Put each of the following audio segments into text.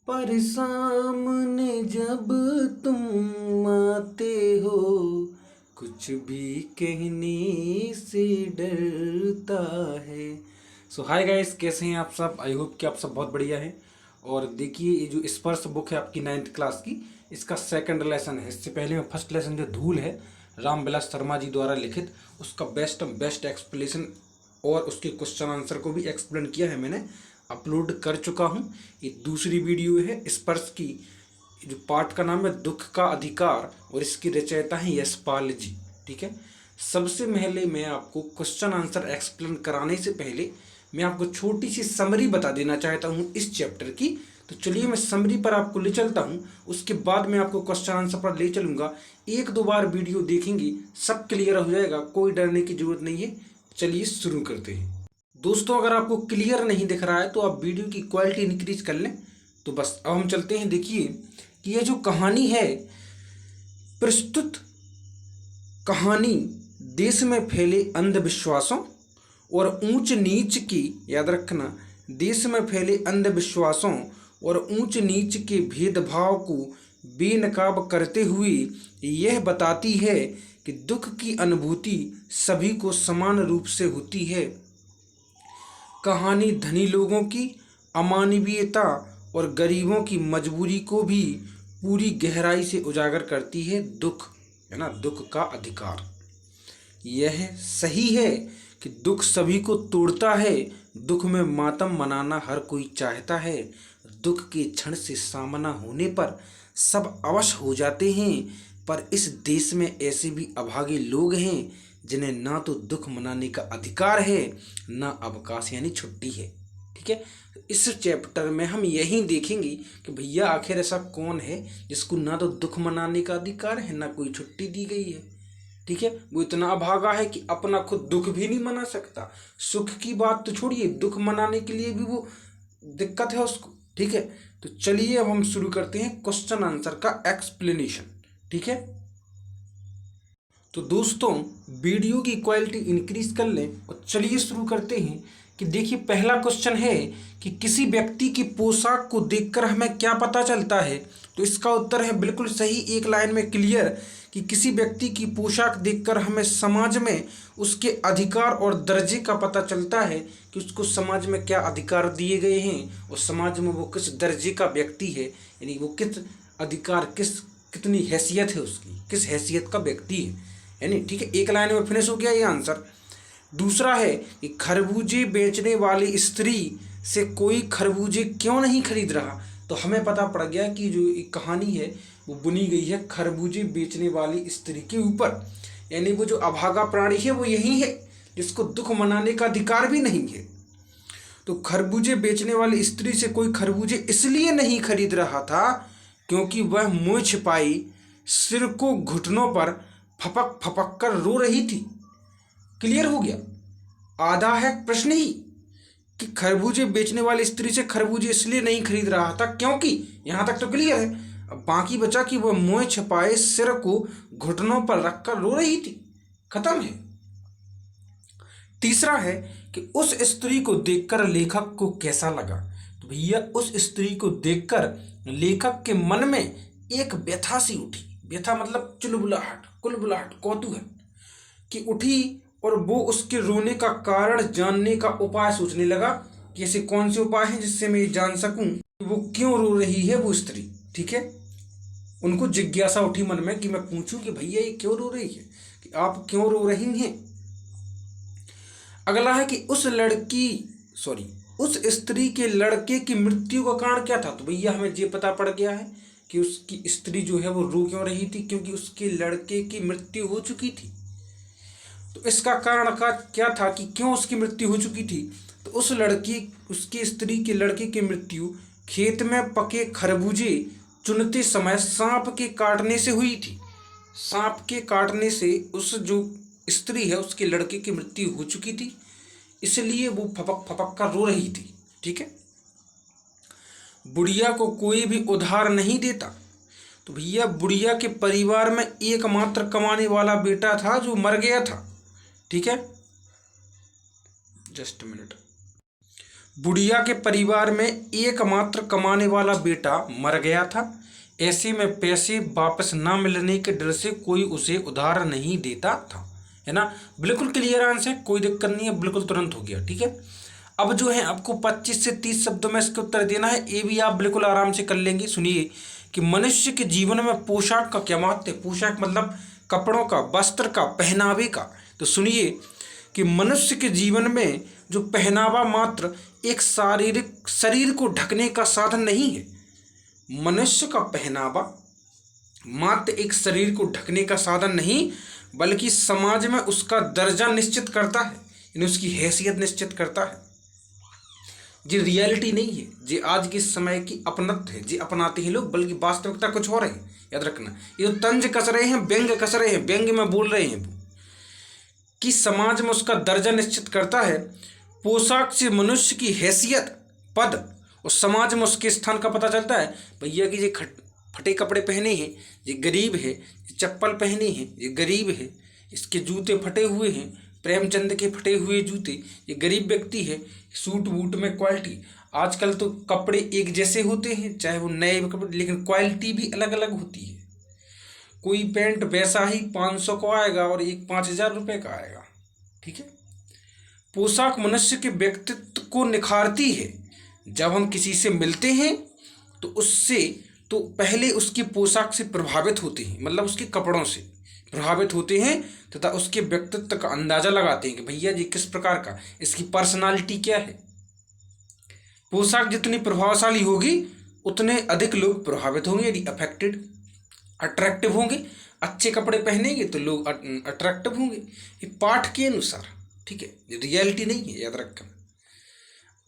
पर सामने जब तुम आते हो कुछ भी कहने से डरता है। सो हाय गाइस, कैसे हैं आप सब? आई होप कि आप सब बहुत बढ़िया हैं। और देखिए, ये जो स्पर्श बुक है आपकी 9th क्लास की, इसका सेकंड लेसन है। इससे पहले में फर्स्ट लेसन जो धूल है, राम विलास शर्मा जी द्वारा लिखित, उसका बेस्ट एक्सप्लेनेशन और उसके क्वेश्चन आंसर को भी एक्सप्लेन किया है, मैंने अपलोड कर चुका हूँ। ये दूसरी वीडियो है स्पर्श की। जो पाठ का नाम है दुख का अधिकार और इसकी रचयिता है यशपाल जी। ठीक है, सबसे पहले मैं आपको क्वेश्चन आंसर एक्सप्लेन कराने से पहले मैं आपको छोटी सी समरी बता देना चाहता हूँ इस चैप्टर की। तो चलिए मैं समरी पर आपको ले चलता हूँ, उसके बाद मैं आपको क्वेश्चन आंसर पर ले चलूँगा। एक दो बार वीडियो देखेंगे सब क्लियर हो जाएगा, कोई डरने की जरूरत नहीं है। चलिए शुरू करते हैं। दोस्तों, अगर आपको क्लियर नहीं दिख रहा है तो आप वीडियो की क्वालिटी इंक्रीज कर लें। तो बस अब हम चलते हैं। देखिए कि यह जो कहानी है, प्रस्तुत कहानी देश में फैले अंधविश्वासों और ऊंच नीच की, याद रखना, देश में फैले अंधविश्वासों और ऊंच नीच के भेदभाव को बेनकाब करते हुए यह बताती है कि दुख की अनुभूति सभी को समान रूप से होती है। कहानी धनी लोगों की अमानवीयता और गरीबों की मजबूरी को भी पूरी गहराई से उजागर करती है। दुख है ना, दुख का अधिकार। यह सही है कि दुख सभी को तोड़ता है। दुख में मातम मनाना हर कोई चाहता है। दुख के क्षण से सामना होने पर सब अवश्य हो जाते हैं, पर इस देश में ऐसे भी अभागे लोग हैं जिन्हें ना तो दुख मनाने का अधिकार है ना अवकाश यानी छुट्टी है। ठीक है, इस चैप्टर में हम यही देखेंगे कि भैया आखिर ऐसा कौन है जिसको ना तो दुख मनाने का अधिकार है ना कोई छुट्टी दी गई है। ठीक है, वो इतना अभागा है कि अपना खुद दुख भी नहीं मना सकता। सुख की बात तो छोड़िए, दुख मनाने के लिए भी वो दिक्कत है उसको। ठीक है, तो चलिए अब हम शुरू करते हैं क्वेश्चन आंसर का एक्सप्लेनेशन। ठीक है, तो दोस्तों वीडियो की क्वालिटी इंक्रीज कर लें और चलिए शुरू करते हैं। कि देखिए, पहला क्वेश्चन है कि किसी व्यक्ति की पोशाक को देखकर हमें क्या पता चलता है। तो इसका उत्तर है बिल्कुल सही, एक लाइन में क्लियर, कि किसी व्यक्ति की पोशाक देखकर हमें समाज में उसके अधिकार और दर्जे का पता चलता है कि उसको समाज में क्या अधिकार दिए गए हैं और समाज में वो किस दर्जे का व्यक्ति है, यानी वो किस अधिकार, कितनी हैसियत है उसकी, किस हैसियत का व्यक्ति है नहीं। ठीक है, एक लाइन में फिनिश हो गया ये आंसर। दूसरा है कि खरबूजे बेचने वाली स्त्री से कोई खरबूजे क्यों नहीं खरीद रहा। तो हमें पता पड़ गया कि जो एक कहानी है वो बुनी गई है खरबूजे बेचने वाली स्त्री के ऊपर, यानी वो जो अभागा प्राणी है वो यही है जिसको दुख मनाने का अधिकार भी नहीं है। तो खरबूजे बेचने वाली स्त्री से कोई खरबूजे इसलिए नहीं खरीद रहा था क्योंकि वह मुँह छिपाई सिर को घुटनों पर फपक फपक कर रो रही थी। क्लियर हो गया, आधा है प्रश्न ही कि खरबूजे बेचने वाली स्त्री से खरबूजे इसलिए नहीं खरीद रहा था क्योंकि, यहां तक तो क्लियर है। अब बाकी बचा कि वह मुंह छिपाए सिर को घुटनों पर रखकर रो रही थी। खत्म है। तीसरा है कि उस स्त्री को देखकर लेखक को कैसा लगा। तो भैया उस स्त्री को देखकर लेखक के मन में एक व्यथा सी उठी। व्यथा मतलब चुलबुलाहट, कुलबुलाहट, कौतूहल कि उठी, और वो उसके रोने का कारण जानने का उपाय सोचने लगा कि ऐसे कौन से उपाय हैं जिससे मैं ये जान सकूं कि वो क्यों रो रही है वो स्त्री। ठीक है, उनको जिज्ञासा उठी मन में कि मैं पूछूं कि भैया ये क्यों रो रही है, कि आप क्यों रो रही हैं। अगला है कि उस स्त्री के लड़के की मृत्यु का कारण क्या था। तो भैया हमें ये पता पड़ गया है कि उसकी स्त्री जो है वो रो क्यों रही थी, क्योंकि उसके लड़के की मृत्यु हो चुकी थी। तो इसका कारण का क्या था कि क्यों उसकी मृत्यु हो चुकी थी। तो उसकी स्त्री के लड़के की मृत्यु खेत में पके खरबूजे चुनते समय सांप के काटने से हुई थी। सांप के काटने से उस जो स्त्री है उसके लड़के की मृत्यु हो चुकी थी, इसलिए वो फपक फपक कर रो रही थी। ठीक है, बुढ़िया को कोई भी उधार नहीं देता। तो भैया बुढ़िया के परिवार में एकमात्र कमाने वाला बेटा था जो मर गया था। ठीक है, जस्ट मिनट। बुढ़िया के परिवार में एकमात्र कमाने वाला बेटा मर गया था। ऐसे में पैसे वापस ना मिलने के डर से कोई उसे उधार नहीं देता था। है ना, बिल्कुल क्लियर आंसर, कोई दिक्कत नहीं है, बिल्कुल तुरंत हो गया। ठीक है, अब जो है आपको 25 से 30 शब्दों में इसका उत्तर देना है। ये भी आप बिल्कुल आराम से कर लेंगे। सुनिए कि मनुष्य के जीवन में पोशाक का क्या महत्व है। पोशाक मतलब कपड़ों का, वस्त्र का, पहनावे का। तो सुनिए कि मनुष्य के जीवन में जो पहनावा मात्र एक शारीरिक शरीर को ढकने का साधन नहीं है। मनुष्य का पहनावा मात्र एक शरीर को ढकने का साधन नहीं, बल्कि समाज में उसका दर्जा निश्चित करता है, यानी उसकी हैसियत निश्चित करता है। जी रियलिटी नहीं है, जी आज के समय की अपनत है, जी अपनाते हैं लोग, बल्कि वास्तविकता कुछ और है। याद रखना, ये तो तंज कस रहे हैं, व्यंग कस रहे हैं, व्यंग में बोल रहे हैं कि समाज में उसका दर्जा निश्चित करता है। पोशाक से मनुष्य की हैसियत, पद और समाज में उसके स्थान का पता चलता है। भैया कि ये फटे कपड़े पहने हैं, ये गरीब है, ये चप्पल पहने हैं, ये गरीब है, इसके जूते फटे हुए हैं, प्रेमचंद के फटे हुए जूते, ये गरीब व्यक्ति है, सूट वूट में क्वालिटी। आजकल तो कपड़े एक जैसे होते हैं, चाहे वो नए कपड़े, लेकिन क्वालिटी भी अलग अलग होती है। कोई पैंट वैसा ही 500 को आएगा और एक 5000 रुपये का आएगा। ठीक है, पोशाक मनुष्य के व्यक्तित्व को निखारती है। जब हम किसी से मिलते हैं तो उससे तो पहले उसकी पोशाक से प्रभावित होते हैं, मतलब उसके कपड़ों से प्रभावित होते हैं तथा उसके व्यक्तित्व का अंदाजा लगाते हैं कि भैया जी किस प्रकार का, इसकी पर्सनालिटी क्या है। पोशाक जितनी प्रभावशाली होगी उतने अधिक लोग प्रभावित होंगे, यदि अफेक्टेड, अट्रैक्टिव होंगे। अच्छे कपड़े पहनेंगे तो लोग अट्रैक्टिव होंगे, ये पाठ के अनुसार। ठीक है, रियलिटी नहीं है, याद रखना।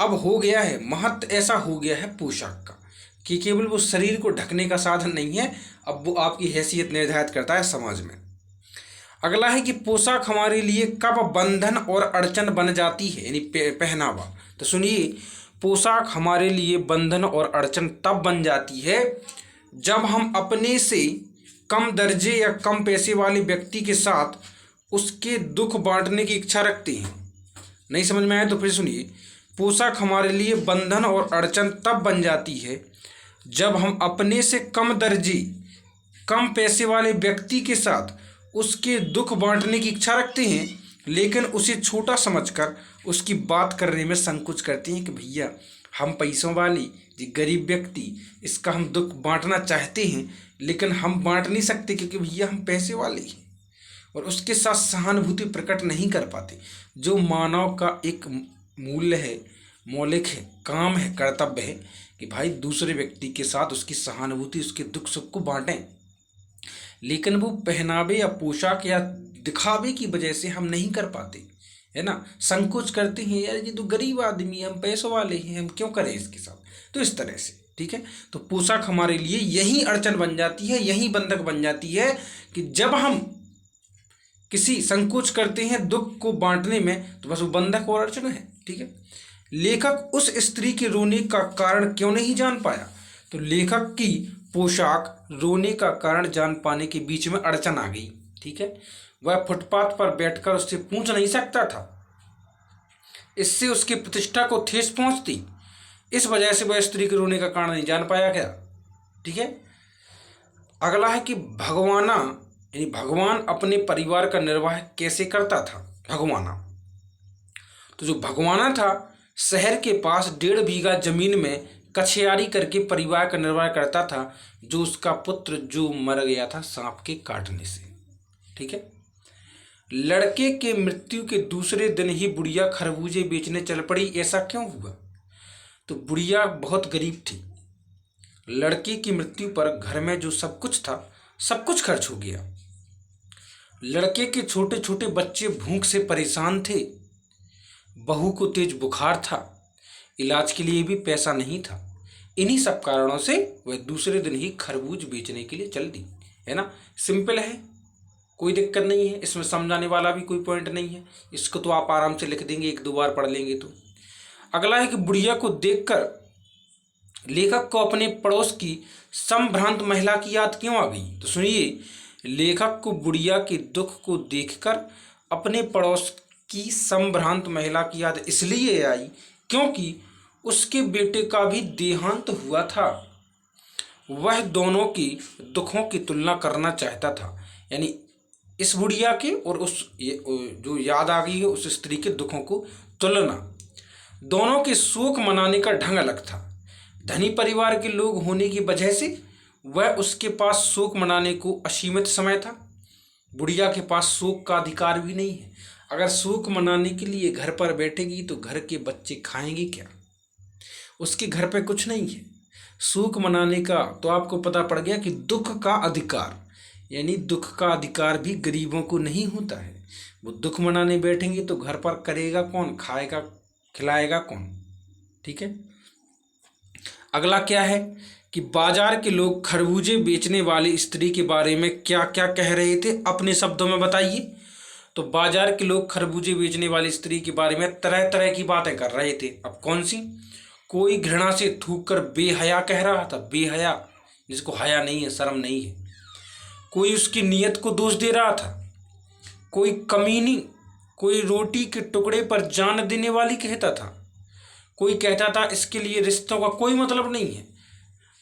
अब हो गया है महत्व, ऐसा हो गया है पोशाक का कि केवल वो शरीर को ढकने का साधन नहीं है, अब वो आपकी हैसियत निर्धारित करता है समाज में। अगला है कि पोशाक हमारे लिए कब बंधन और अड़चन बन जाती है, यानी पहनावा। तो सुनिए, पोशाक हमारे लिए बंधन और अड़चन तब बन जाती है जब हम अपने से कम दर्जे या कम पैसे वाले व्यक्ति के साथ उसके दुख बांटने की इच्छा रखते हैं। नहीं समझ में आया तो फिर सुनिए, पोशाक हमारे लिए बंधन और अड़चन तब बन जाती है जब हम अपने से कम दर्जे, कम पैसे वाले व्यक्ति के साथ उसके दुख बांटने की इच्छा रखते हैं, लेकिन उसे छोटा समझकर उसकी बात करने में संकोच करते हैं कि भैया हम पैसों वाली, जी गरीब व्यक्ति, इसका हम दुख बांटना चाहते हैं लेकिन हम बांट नहीं सकते क्योंकि भैया हम पैसे वाले हैं, और उसके साथ सहानुभूति प्रकट नहीं कर पाते। जो मानव का एक मूल्य है, मौलिक है, काम है, कर्तव्य है कि भाई दूसरे व्यक्ति के साथ उसकी सहानुभूति, उसके दुख सुख को बांटें, लेकिन वो पहनावे या पोशाक या दिखावे की वजह से हम नहीं कर पाते, है ना। संकोच करते हैं, यार ये तो गरीब आदमी है, हम पैसों वाले हैं, हम क्यों करें इसके साथ। तो इस तरह से, ठीक है, तो पोशाक हमारे लिए यही अड़चन बन जाती है, यही बंधक बन जाती है कि जब हम किसी संकोच करते हैं दुख को बांटने में, तो बस वो बंधक और अड़चन है। ठीक है, लेखक उस स्त्री के रोने का कारण क्यों नहीं जान पाया। तो लेखक की पोशाक रोने का कारण जान पाने के बीच में अड़चन आ गई। ठीक है, वह फुटपाथ पर बैठकर उससे पूछ नहीं सकता था, इससे उसकी प्रतिष्ठा को ठेस पहुंचती, इस वजह से वह स्त्री के रोने का कारण नहीं जान पाया गया। ठीक है, अगला है कि भगवाना, यानी भगवान अपने परिवार का निर्वाह कैसे करता था। भगवाना, तो जो भगवाना था शहर के पास 1.5 बीघा जमीन में कछियारी करके परिवार का निर्वाह करता था, जो उसका पुत्र जो मर गया था सांप के काटने से। ठीक है, लड़के के मृत्यु के दूसरे दिन ही बुढ़िया खरबूजे बेचने चल पड़ी। ऐसा क्यों हुआ। तो बुढ़िया बहुत गरीब थी, लड़के की मृत्यु पर घर में जो सब कुछ था सब कुछ खर्च हो गया। लड़के के छोटे छोटे बच्चे भूख से परेशान थे, बहू को तेज बुखार था, इलाज के लिए भी पैसा नहीं था। इन्हीं सब कारणों से वह दूसरे दिन ही खरबूज बेचने के लिए चल दी। है ना, सिंपल है, कोई दिक्कत नहीं है, इसमें समझाने वाला भी कोई पॉइंट नहीं है। इसको तो आप आराम से लिख देंगे, 1-2 बार पढ़ लेंगे तो। अगला है कि बुढ़िया को देखकर लेखक को अपने पड़ोस की संभ्रांत महिला की याद क्यों आ गई। तो सुनिए, लेखक को बुढ़िया के दुख को देखकर अपने पड़ोस की संभ्रांत महिला की याद इसलिए आई क्योंकि उसके बेटे का भी देहांत हुआ था। वह दोनों की दुखों की तुलना करना चाहता था, यानी इस बुढ़िया के और जो याद आ गई है उस स्त्री के दुखों को तुलना। दोनों के शोक मनाने का ढंग अलग था। धनी परिवार के लोग होने की वजह से वह उसके पास शोक मनाने को असीमित समय था। बुढ़िया के पास शोक का अधिकार भी नहीं है। अगर शोक मनाने के लिए घर पर बैठेगी तो घर के बच्चे खाएंगे क्या? उसके घर पे कुछ नहीं है। शोक मनाने का तो आपको पता पड़ गया कि दुख का अधिकार, यानी दुख का अधिकार भी गरीबों को नहीं होता है। वो दुख मनाने बैठेंगे तो घर पर करेगा कौन, खाएगा खिलाएगा कौन? ठीक है। अगला क्या है कि बाजार के लोग खरबूजे बेचने वाली स्त्री के बारे में क्या क्या कह रहे थे, अपने शब्दों में बताइए। तो बाजार के लोग खरबूजे बेचने वाली स्त्री के बारे में तरह तरह की बातें कर रहे थे। अब कौन सी? कोई घृणा से थूक कर बेहया कह रहा था, बेहया जिसको हया नहीं है, शर्म नहीं है। कोई उसकी नीयत को दोष दे रहा था। कोई कमीनी, कोई रोटी के टुकड़े पर जान देने वाली कहता था। कोई कहता था इसके लिए रिश्तों का कोई मतलब नहीं है।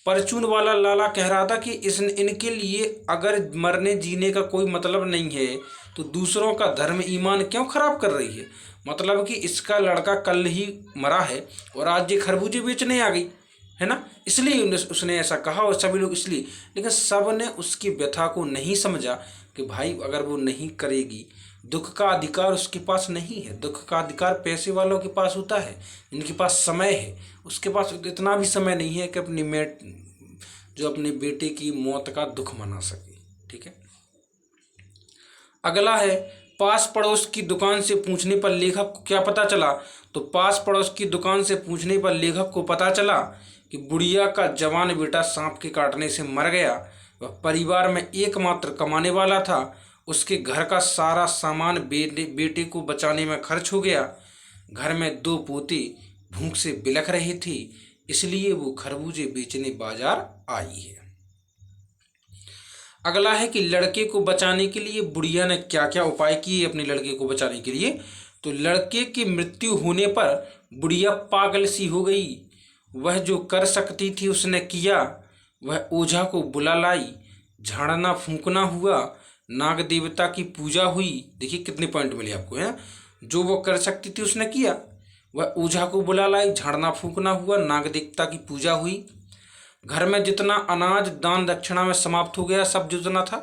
परचून वाला लाला कह रहा था कि इनके लिए अगर मरने जीने का कोई मतलब नहीं है तो दूसरों का धर्म ईमान क्यों खराब कर रही है। मतलब कि इसका लड़का कल ही मरा है और आज ये खरबूजे बेचने आ गई है ना, इसलिए उसने ऐसा कहा और सभी लोग इसलिए। लेकिन सब ने उसकी व्यथा को नहीं समझा कि भाई अगर वो नहीं करेगी, दुख का अधिकार उसके पास नहीं है। दुख का अधिकार पैसे वालों के पास होता है, जिनके पास समय है। उसके पास इतना भी समय नहीं है कि अपने बेटे की मौत का दुख मना सके। ठीक है। अगला है पास पड़ोस की दुकान से पूछने पर लेखक को क्या पता चला। तो पास पड़ोस की दुकान से पूछने पर लेखक को पता चला कि बुढ़िया का जवान बेटा सांप के काटने से मर गया। वह परिवार में एकमात्र कमाने वाला था। उसके घर का सारा सामान बेटे को बचाने में खर्च हो गया। घर में 2 पोते भूख से बिलख रहे थे, इसलिए वो खरबूजे बेचने बाजार आई है। अगला है कि लड़के को बचाने के लिए बुढ़िया ने क्या क्या उपाय किए अपने लड़के को बचाने के लिए। तो लड़के की मृत्यु होने पर बुढ़िया पागल सी हो गई। वह जो कर सकती थी उसने किया। वह ओझा को बुला लाई, झाड़ना फूंकना हुआ, नाग देवता की पूजा हुई। देखिए कितने पॉइंट मिले आपको हैं। जो वो कर सकती थी उसने किया। वह ओझा को बुला लाई, झाड़ना फूंकना हुआ, नाग देवता की पूजा हुई। घर में जितना अनाज दान दक्षिणा में समाप्त हो गया सब जितना था,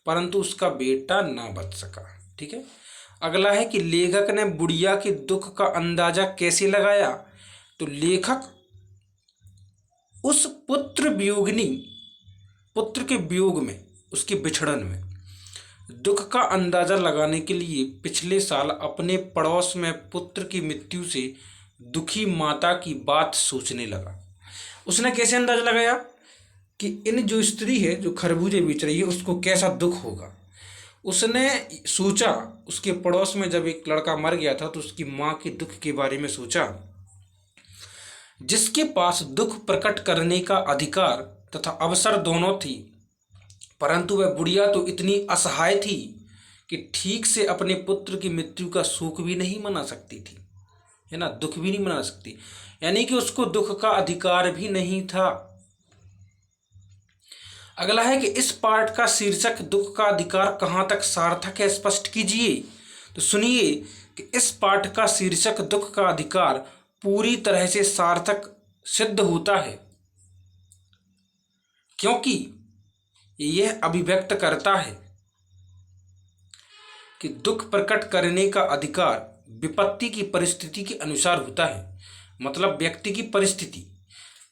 परंतु उसका बेटा ना बच सका। ठीक है। अगला है कि लेखक ने बुढ़िया के दुख का अंदाजा कैसे लगाया। तो लेखक उस पुत्र के वियोग में, उसके बिछड़न में दुख का अंदाजा लगाने के लिए पिछले साल अपने पड़ोस में पुत्र की मृत्यु से दुखी माता की बात सोचने लगा। उसने कैसे अंदाजा लगाया कि इन जो स्त्री है जो खरबूजे बेच रही है उसको कैसा दुख होगा। उसने सोचा, उसके पड़ोस में जब एक लड़का मर गया था तो उसकी माँ के दुख के बारे में सोचा, जिसके पास दुख प्रकट करने का अधिकार तथा अवसर दोनों थी, परंतु वह बुढ़िया तो इतनी असहाय थी कि ठीक से अपने पुत्र की मृत्यु का शोक भी नहीं मना सकती थी, है ना, दुख भी नहीं मना सकती, यानी कि उसको दुख का अधिकार भी नहीं था। अगला है कि इस पाठ का शीर्षक दुख का अधिकार कहाँ तक सार्थक है, स्पष्ट कीजिए। तो सुनिए कि इस पाठ का शीर्षक दुख का अधिकार पूरी तरह से सार्थक सिद्ध होता है, क्योंकि यह अभिव्यक्त करता है कि दुख प्रकट करने का अधिकार विपत्ति की परिस्थिति के अनुसार होता है। मतलब व्यक्ति की परिस्थिति,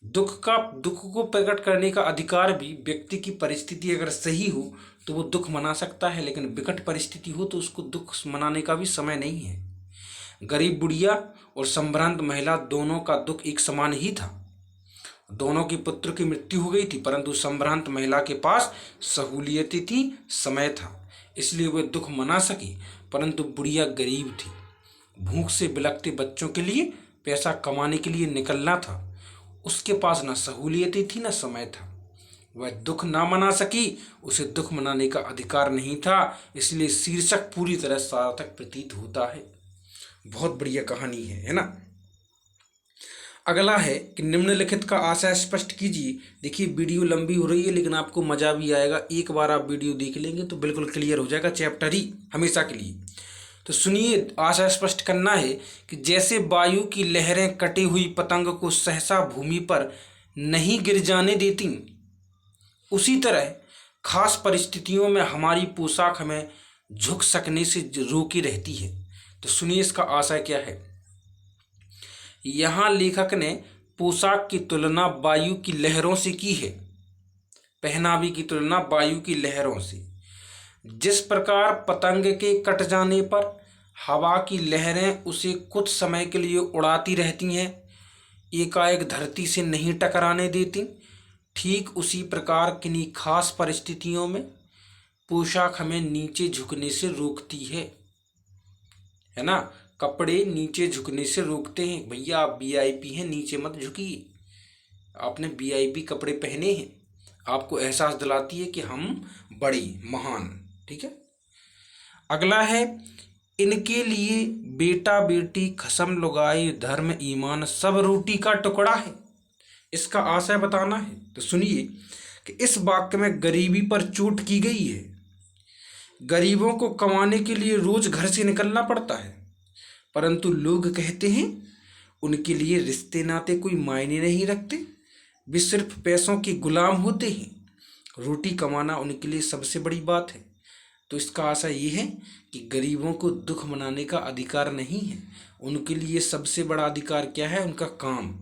दुख को प्रकट करने का अधिकार भी व्यक्ति की परिस्थिति अगर सही हो तो वो दुख मना सकता है, लेकिन विकट परिस्थिति हो तो उसको दुख मनाने का भी समय नहीं है। गरीब बुढ़िया और संभ्रांत महिला दोनों का दुख एक समान ही था। दोनों की पुत्र की मृत्यु हो गई थी, परंतु संभ्रांत महिला के पास सहूलियतें थी, समय था, इसलिए वह दुख मना सकी। परंतु बुढ़िया गरीब थी, भूख से बिलखते बच्चों के लिए पैसा कमाने के लिए निकलना था, उसके पास ना सहूलियतें थी ना समय था, वह दुख ना मना सकी, उसे दुख मनाने का अधिकार नहीं था, इसलिए शीर्षक पूरी तरह सार्थक प्रतीत होता है। बहुत बढ़िया कहानी है ना। अगला है कि निम्नलिखित का आशय स्पष्ट कीजिए। देखिए वीडियो लंबी हो रही है लेकिन आपको मज़ा भी आएगा, एक बार आप वीडियो देख लेंगे तो बिल्कुल क्लियर हो जाएगा चैप्टर ही हमेशा के लिए। तो सुनिए, आशय स्पष्ट करना है कि जैसे वायु की लहरें कटी हुई पतंग को सहसा भूमि पर नहीं गिर जाने देती, उसी तरह खास परिस्थितियों में हमारी पोशाक हमें झुक सकने से रोकी रहती है। तो सुनिए इसका आशय क्या है। यहाँ लेखक ने पोशाक की तुलना वायु की लहरों से की है, पहनावे की तुलना वायु की लहरों से। जिस प्रकार पतंग के कट जाने पर हवा की लहरें उसे कुछ समय के लिए उड़ाती रहती हैं, एकाएक धरती से नहीं टकराने देती, ठीक उसी प्रकार किन्हीं खास परिस्थितियों में पोशाक हमें नीचे झुकने से रोकती है ना। कपड़े नीचे झुकने से रोकते हैं। भैया आप वीआईपी हैं, नीचे मत झुकिए। आपने वीआईपी कपड़े पहने हैं, आपको एहसास दिलाती है कि हम बड़ी महान, ठीक है। अगला है, इनके लिए बेटा बेटी खसम लुगाई धर्म ईमान सब रोटी का टुकड़ा है। इसका आशय बताना है। तो सुनिए कि इस वाक्य में गरीबी पर चोट की गई है। गरीबों को कमाने के लिए रोज घर से निकलना पड़ता है, परंतु लोग कहते हैं उनके लिए रिश्ते नाते कोई मायने नहीं रखते, वे सिर्फ पैसों के गुलाम होते हैं। रोटी कमाना उनके लिए सबसे बड़ी बात है। तो इसका आशय ये है कि गरीबों को दुख मनाने का अधिकार नहीं है, उनके लिए सबसे बड़ा अधिकार क्या है, उनका काम।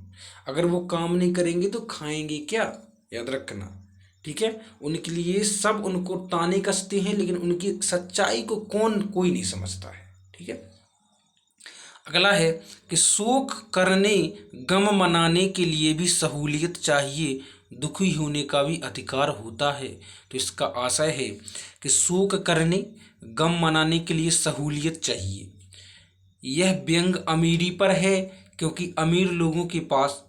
अगर वो काम नहीं करेंगे तो खाएंगे क्या, याद रखना, ठीक है। उनके लिए सब उनको ताने कसते हैं, लेकिन उनकी सच्चाई को कोई नहीं समझता है, ठीक है। अगला है कि शोक करने गम मनाने के लिए भी सहूलियत चाहिए, दुखी होने का भी अधिकार होता है। तो इसका आशय है कि शोक करने गम मनाने के लिए सहूलियत चाहिए। यह व्यंग अमीरी पर है, क्योंकि अमीर लोगों के पास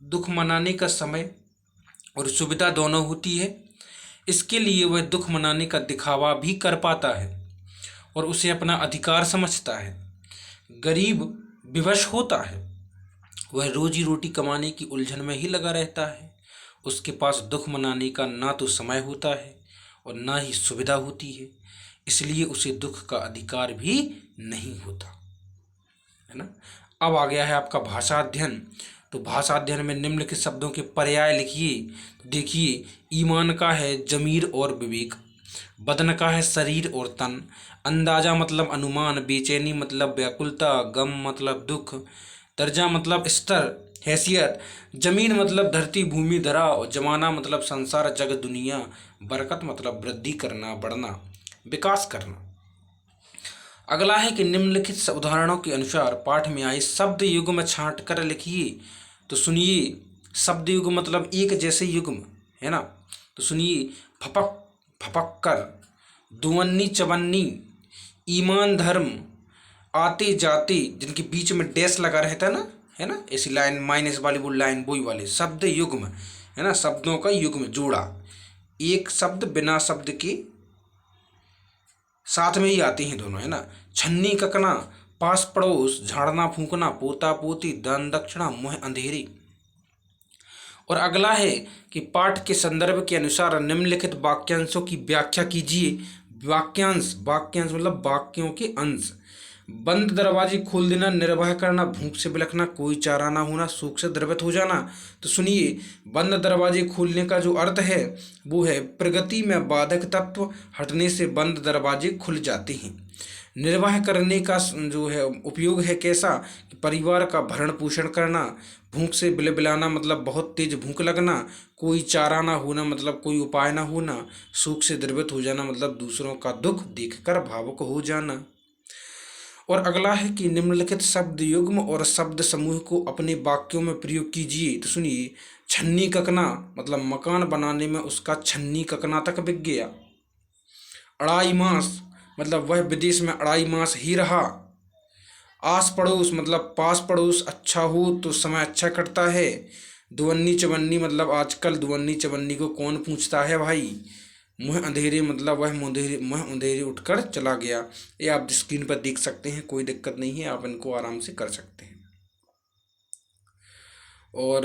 दुख मनाने का समय और सुविधा दोनों होती है, इसके लिए वह दुख मनाने का दिखावा भी कर पाता है और उसे अपना अधिकार समझता है। गरीब विवश होता है, वह रोजी रोटी कमाने की उलझन में ही लगा रहता है, उसके पास दुख मनाने का ना तो समय होता है और ना ही सुविधा होती है, इसलिए उसे दुख का अधिकार भी नहीं होता, है ना। अब आ गया है आपका भाषा अध्ययन। तो भाषा अध्ययन में निम्नलिखित शब्दों के पर्याय लिखिए। देखिए, ईमान का है जमीर और विवेक, बदन का है शरीर और तन, अंदाजा मतलब अनुमान, बेचैनी मतलब व्याकुलता, गम मतलब दुख, दर्जा मतलब स्तर हैसियत, जमीन मतलब धरती भूमि धरा, और जमाना मतलब संसार जग दुनिया, बरकत मतलब वृद्धि करना बढ़ना विकास करना। अगला है कि निम्नलिखित उदाहरणों के अनुसार पाठ में आए शब्द युग्म छांट कर लिखिए। तो सुनिए, शब्द युग्म मतलब एक जैसे युग्म, है ना। तो सुनिए, फपक फपक कर, दुवन्नी चवन्नी, ईमान धर्म, आते जाते, जिनके बीच में डैश लगा रहता है ना, ऐसी लाइन माइनस वाली वो लाइन वही वाले शब्द युग्म, है ना, शब्दों का युग्म जोड़ा, एक शब्द बिना शब्द के साथ में ही आते हैं दोनों, है ना। छन्नी ककना, पास पड़ोस, झाड़ना फूंकना, पोता पोती, दान दक्षिणा, मुँह अंधेरी। और अगला है कि पाठ के संदर्भ के अनुसार निम्नलिखित वाक्यांशों की व्याख्या कीजिए। वाक्यांश मतलब वाक्यों के अंश। बंद दरवाजे खोल देना, निर्वाह करना, भूख से बिलखना, कोई चारा ना होना, सूख से द्रवित हो जाना। तो सुनिए, बंद दरवाजे खोलने का जो अर्थ है वो है प्रगति में बाधक तत्व हटने से बंद दरवाजे खुल जाते हैं। निर्वाह करने का जो है उपयोग है कैसा, कि परिवार का भरण पोषण करना, भूख से बिलबिलाना मतलब बहुत तेज भूख लगना, कोई चारा ना होना मतलब कोई उपाय ना होना, सूख से द्रवित हो जाना मतलब दूसरों का दुख देखकर भावुक हो जाना। और अगला है कि निम्नलिखित शब्द युग्म और शब्द समूह को अपने वाक्यों में प्रयोग कीजिए। तो सुनिए, छन्नी ककना मतलब मकान बनाने में उसका छन्नी ककना तक बिक गया। अढ़ाई मास मतलब वह विदेश में अढ़ाई मास ही रहा। आस पड़ोस मतलब पास पड़ोस अच्छा हो तो समय अच्छा कटता है। दुवन्नी चवन्नी मतलब आजकल दुवन्नी चवन्नी को कौन पूछता है भाई। मुँह अंधेरे मतलब वह मुँह अंधेरे उठकर चला गया। ये आप स्क्रीन पर देख सकते हैं, कोई दिक्कत नहीं है, आप इनको आराम से कर सकते हैं। और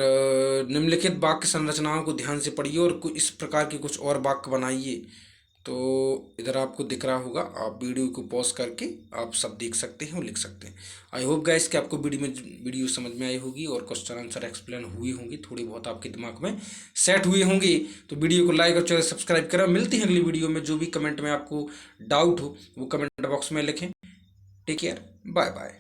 निम्नलिखित वाक्य संरचनाओं को ध्यान से पढ़िए और इस प्रकार के कुछ और वाक्य बनाइए। तो इधर आपको दिख रहा होगा, आप वीडियो को पॉज करके आप सब देख सकते हैं और लिख सकते हैं। आई होप गाइस कि आपको वीडियो समझ में आई होगी और क्वेश्चन आंसर एक्सप्लेन हुए होंगे, थोड़े बहुत आपके दिमाग में सेट हुए होंगे। तो वीडियो को लाइक और चैनल सब्सक्राइब करें। मिलती हैं अगली वीडियो में। जो भी कमेंट में आपको डाउट हो वो कमेंट बॉक्स में लिखें। Take care, bye bye.